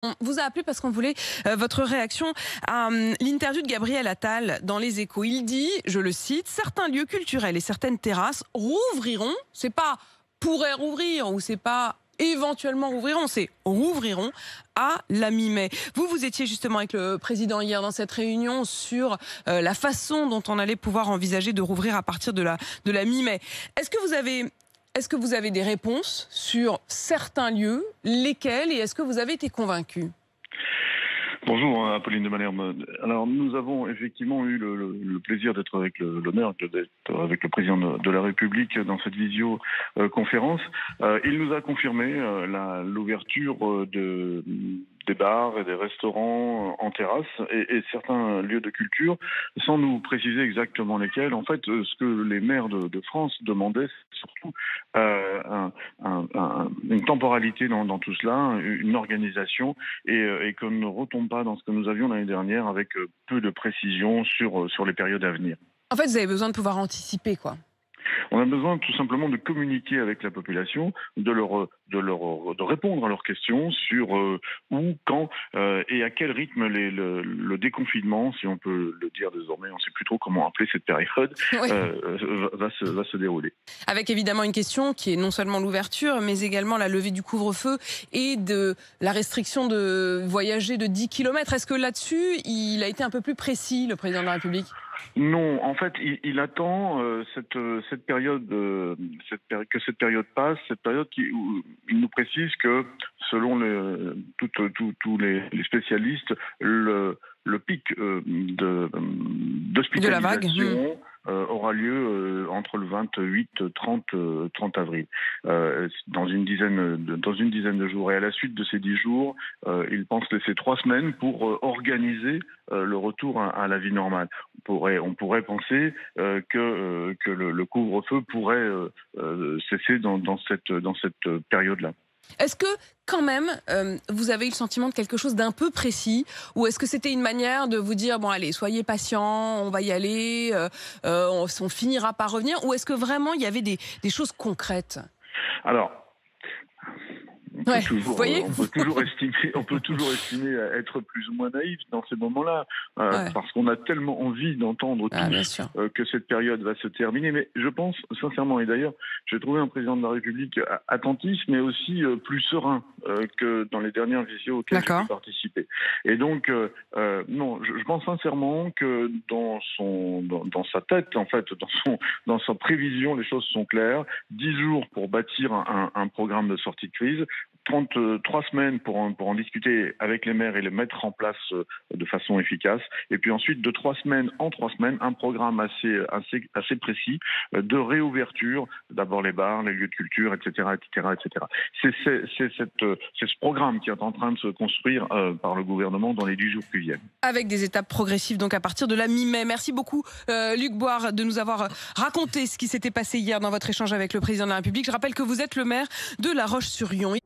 On vous a appelé parce qu'on voulait votre réaction à l'interview de Gabriel Attal dans Les Échos. Il dit, je le cite, certains lieux culturels et certaines terrasses rouvriront. C'est pas pourraient rouvrir ou c'est pas éventuellement rouvriront, c'est rouvriront à la mi-mai. Vous étiez justement avec le président hier dans cette réunion sur la façon dont on allait pouvoir envisager de rouvrir à partir de la mi-mai. Est-ce que vous avez des réponses sur certains lieux, lesquels, et est-ce que vous avez été convaincu? Bonjour, Apolline de Malherbe. Alors, nous avons effectivement eu le plaisir d'être avec l'honneur d'être avec le président de la République dans cette visio-conférence. Il nous a confirmé l'ouverture des bars et des restaurants en terrasse et certains lieux de culture, sans nous préciser exactement lesquels. En fait, ce que les maires de France demandaient, c'est surtout une temporalité dans tout cela, une organisation, et qu'on ne retombe pas dans ce que nous avions l'année dernière avec peu de précision sur les périodes à venir. En fait, vous avez besoin de pouvoir anticiper, quoi. On a besoin tout simplement de communiquer avec la population, de répondre à leurs questions sur où, quand et à quel rythme le déconfinement, si on peut le dire désormais, on ne sait plus trop comment appeler cette période, Oui. va se dérouler. Avec évidemment une question qui est non seulement l'ouverture, mais également la levée du couvre-feu et de la restriction de voyager de 10 km. Est-ce que là-dessus, il a été un peu plus précis, le président de la République ? Non, en fait, il attend cette période, que cette période passe, cette période où il nous précise que, selon tous les spécialistes, le pic d'hospitalisation aura lieu entre le 28 et 30 avril, dans une dizaine de jours. Et à la suite de ces 10 jours, il pense laisser 3 semaines pour organiser le retour à la vie normale. On pourrait penser que le couvre-feu pourrait cesser dans cette période-là. Est-ce que, quand même, vous avez eu le sentiment de quelque chose d'un peu précis, ou est-ce que c'était une manière de vous dire, bon allez, soyez patients, on va y aller, on finira par revenir, ou est-ce que vraiment il y avait des choses concrètes? Alors, Vous voyez, on peut toujours estimer être plus ou moins naïf dans ces moments-là, parce qu'on a tellement envie d'entendre tous que cette période va se terminer. Mais je pense sincèrement, et d'ailleurs, j'ai trouvé un président de la République attentif, mais aussi plus serein que dans les dernières visios auxquelles j'ai pu participer. Et donc, non, je pense sincèrement que dans sa tête, en fait, dans sa prévision, les choses sont claires. 10 jours pour bâtir un programme de sortie de crise. 3 semaines pour en discuter avec les maires et les mettre en place de façon efficace. Et puis ensuite, de 3 semaines en 3 semaines, un programme assez précis de réouverture, d'abord les bars, les lieux de culture, etc., etc., etc. C'est ce programme qui est en train de se construire par le gouvernement dans les 10 jours qui viennent. Avec des étapes progressives, donc à partir de la mi-mai. Merci beaucoup, Luc Boire, de nous avoir raconté ce qui s'était passé hier dans votre échange avec le président de la République. Je rappelle que vous êtes le maire de La Roche-sur-Yon.